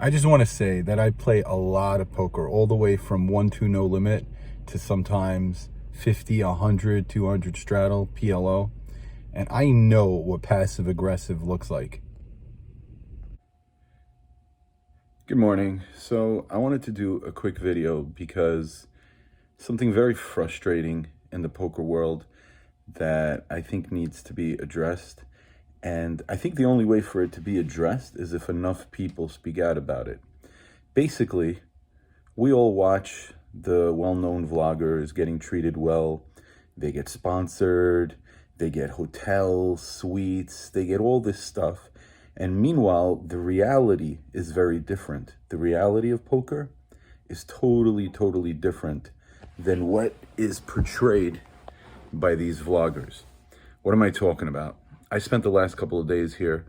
I just want to say that I play a lot of poker, all the way from 1-2 no limit to sometimes 50, 100, 200 straddle, PLO. And I know what passive aggressive looks like. Good morning. So I wanted to do a quick video because something very frustrating in the poker world that I think needs to be addressed. And I think the only way for it to be addressed is if enough people speak out about it. Basically, we all watch the well-known vloggers getting treated well. They get sponsored, they get hotels, suites, they get all this stuff. And meanwhile, the reality is very different. The reality of poker is totally, totally different than what is portrayed by these vloggers. What am I talking about? I spent the last couple of days here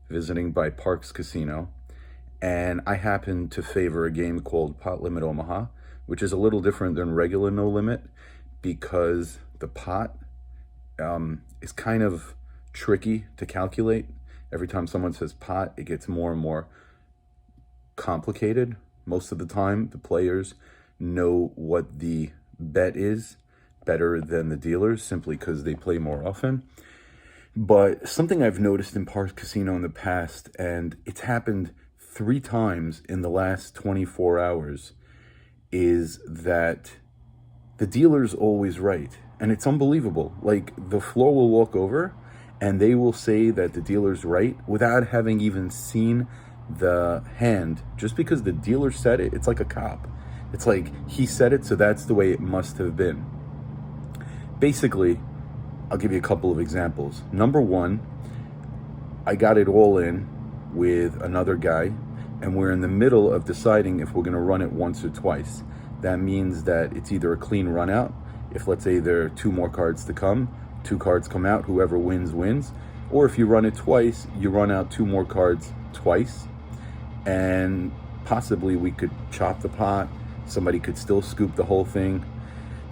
visiting by Parx Casino, and I happened to favor a game called Limit Omaha, which is a little different than regular no limit because the pot is kind of tricky to calculate. Every time someone says pot, it gets more and more complicated. Most of the time, the players know what the bet is better than the dealers simply because they play more often. But something I've noticed in Parx Casino in the past, and it's happened 3 times in the last 24 hours, is that the dealer's always right. And it's unbelievable. Like, the floor will walk over and they will say that the dealer's right without having even seen the hand. Just because the dealer said it, it's like a cop. It's like he said it, so that's the way it must have been. Basically, I'll give you a couple of examples. Number one, I got it all in with another guy, and we're in the middle of deciding if we're going to run it once or twice. That means that it's either a clean run out. If, let's say, there are 2 more cards to come, 2 cards come out, whoever wins, wins. Or if you run it twice, you run out 2 more cards twice, and possibly we could chop the pot. Somebody could still scoop the whole thing.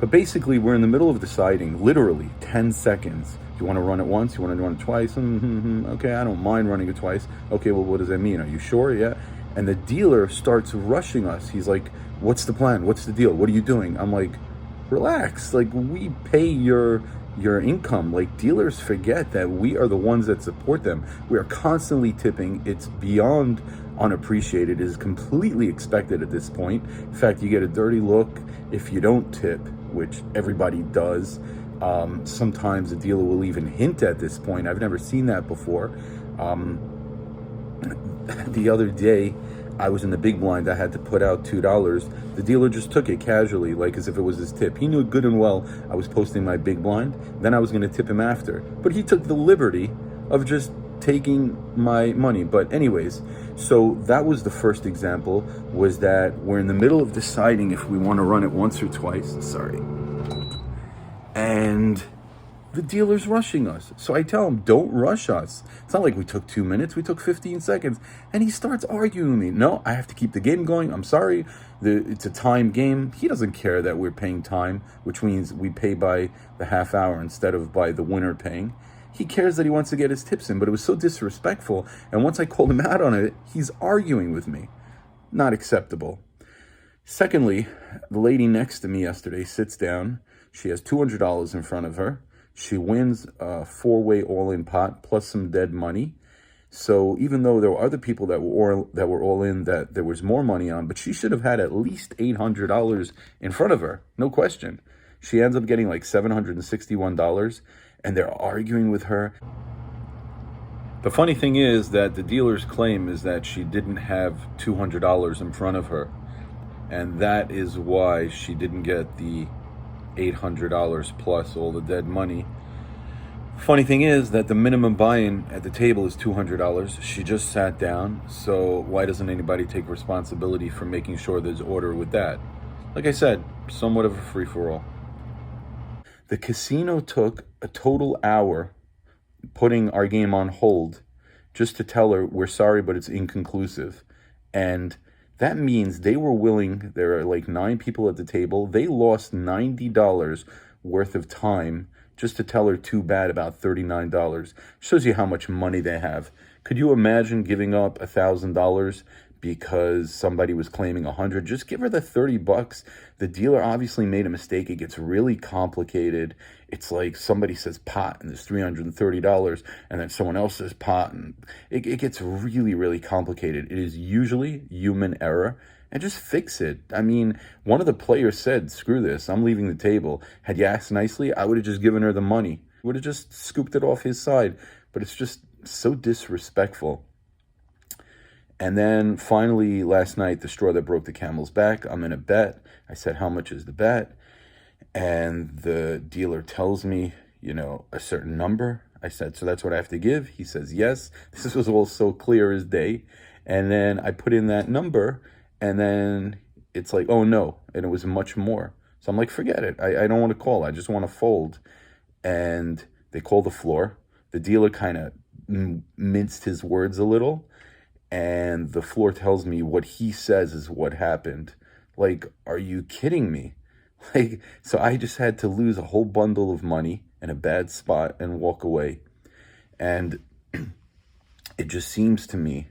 But basically, we're in the middle of deciding, literally 10 seconds. You want to run it once? You want to run it twice? Okay, I don't mind running it twice. Okay, well, what does that mean? Are you sure? Yeah. And the dealer starts rushing us. He's like, what's the plan? What's the deal? What are you doing? I'm like, relax. Like, we pay your income. Like, dealers forget that we are the ones that support them. We are constantly tipping. It's beyond unappreciated. It is completely expected at this point. In fact, you get a dirty look if you don't tip, which everybody does. Sometimes the dealer will even hint at this point. I've never seen that before. The other day, I was in the big blind. I had to put out $2. The dealer just took it casually, like as if it was his tip. He knew good and well I was posting my big blind. Then I was going to tip him after. But he took the liberty of just taking my money. But anyways, so that was the first example, was that we're in the middle of deciding if we want to run it once or twice. Sorry. And the dealer's rushing us. So I tell him, don't rush us. It's not like we took 2 minutes, we took 15 seconds. And he starts arguing with me. No, I have to keep the game going. I'm sorry. It's a time game. He doesn't care that we're paying time, which means we pay by the half hour instead of by the winner paying. He cares that he wants to get his tips in, but it was so disrespectful. And once I called him out on it, he's arguing with me. Not acceptable. Secondly, the lady next to me yesterday sits down. She has $200 in front of her. She wins a 4-way all-in pot plus some dead money. So even though there were other people that were all in, that there was more money on, but she should have had at least $800 in front of her, no question. She ends up getting like $761, and they're arguing with her. The funny thing is that the dealer's claim is that she didn't have $200 in front of her, and that is why she didn't get the $800 plus all the dead money. Funny thing is that the minimum buy-in at the table is $200. She just sat down, so why doesn't anybody take responsibility for making sure there's order with that? Like I said, somewhat of a free-for-all. The casino took a total hour putting our game on hold just to tell her, we're sorry, but it's inconclusive. And that means they were willing, there are like 9 people at the table, they lost $90 worth of time just to tell her too bad about $39. Shows you how much money they have. Could you imagine giving up $1,000 because somebody was claiming 100. Just give her the $30. The dealer obviously made a mistake. It gets really complicated. It's like somebody says pot and there's $330, and then someone else says pot, and it gets really, really complicated. It is usually human error, and just fix it. I mean, one of the players said, screw this, I'm leaving the table. Had you asked nicely, I would have just given her the money. Would have just scooped it off his side. But it's just so disrespectful. And then finally, last night, the straw that broke the camel's back, I'm in a bet. I said, how much is the bet? And the dealer tells me, a certain number. I said, so that's what I have to give? He says, yes. This was all so clear as day. And then I put in that number, and then it's like, oh no, and it was much more. So I'm like, forget it. I don't want to call. I just want to fold. And they call the floor. The dealer kind of minced his words a little. And the floor tells me what he says is what happened. Like, are you kidding me? Like, so I just had to lose a whole bundle of money in a bad spot and walk away. And it just seems to me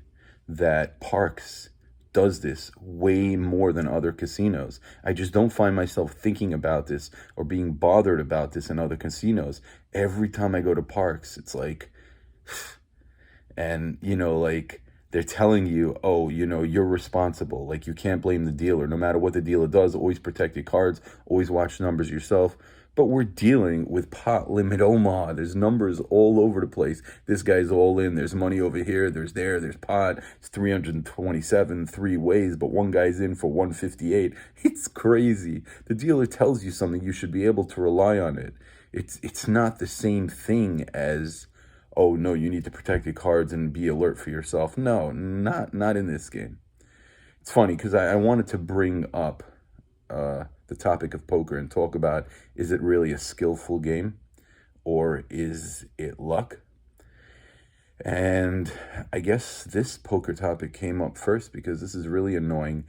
that Parx does this way more than other casinos. I just don't find myself thinking about this or being bothered about this in other casinos. Every time I go to Parx, it's like, and like, they're telling you, oh, you're responsible. Like, you can't blame the dealer. No matter what the dealer does, always protect your cards, always watch numbers yourself. But we're dealing with pot Limit Omaha. There's numbers all over the place. This guy's all in. There's money over here. There's pot. It's 327 three ways, but one guy's in for 158. It's crazy. The dealer tells you something, you should be able to rely on it. It's not the same thing as, oh, no, you need to protect your cards and be alert for yourself. No, not in this game. It's funny because I wanted to bring up the topic of poker and talk about, is it really a skillful game or is it luck? And I guess this poker topic came up first because this is really annoying.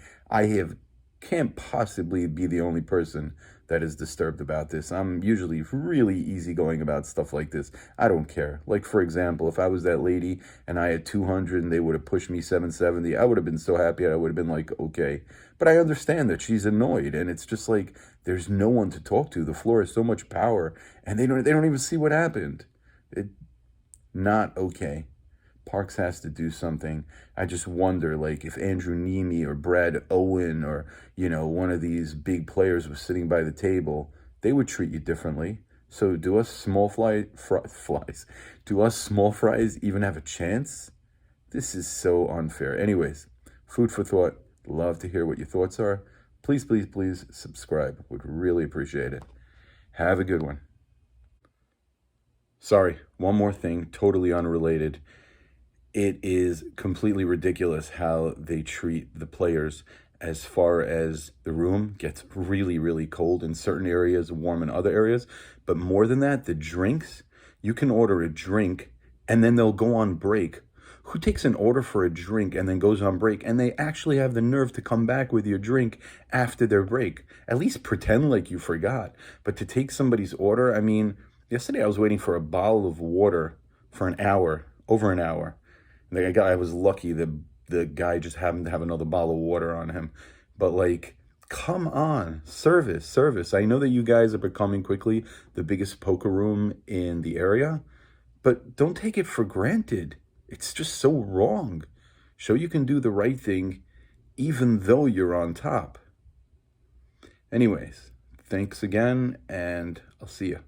Can't possibly be the only person that is disturbed about this. I'm usually really easygoing about stuff like this. I don't care. Like, for example, if I was that lady and I had 200 and they would have pushed me 770, I would have been so happy. I would have been like, okay. But I understand that she's annoyed, and it's just like, there's no one to talk to. The floor has so much power, and they don't even see what happened. Not okay. Parx has to do something. I just wonder, like, if Andrew Nemi or Brad Owen or, one of these big players was sitting by the table, they would treat you differently. So do us small fries, do us small fries even have a chance? This is so unfair. Anyways, food for thought. Love to hear what your thoughts are. Please, please, please subscribe. Would really appreciate it. Have a good one. Sorry, one more thing, totally unrelated. It is completely ridiculous how they treat the players as far as the room gets really, really cold in certain areas, warm in other areas. But more than that, the drinks, you can order a drink and then they'll go on break. Who takes an order for a drink and then goes on break, and they actually have the nerve to come back with your drink after their break? At least pretend like you forgot. But to take somebody's order, I mean, yesterday I was waiting for a bottle of water for an hour, over an hour. I was lucky that the guy just happened to have another bottle of water on him. But like, come on, service. I know that you guys are becoming quickly the biggest poker room in the area, but don't take it for granted. It's just so wrong. Show you can do the right thing even though you're on top. Anyways, thanks again, and I'll see you.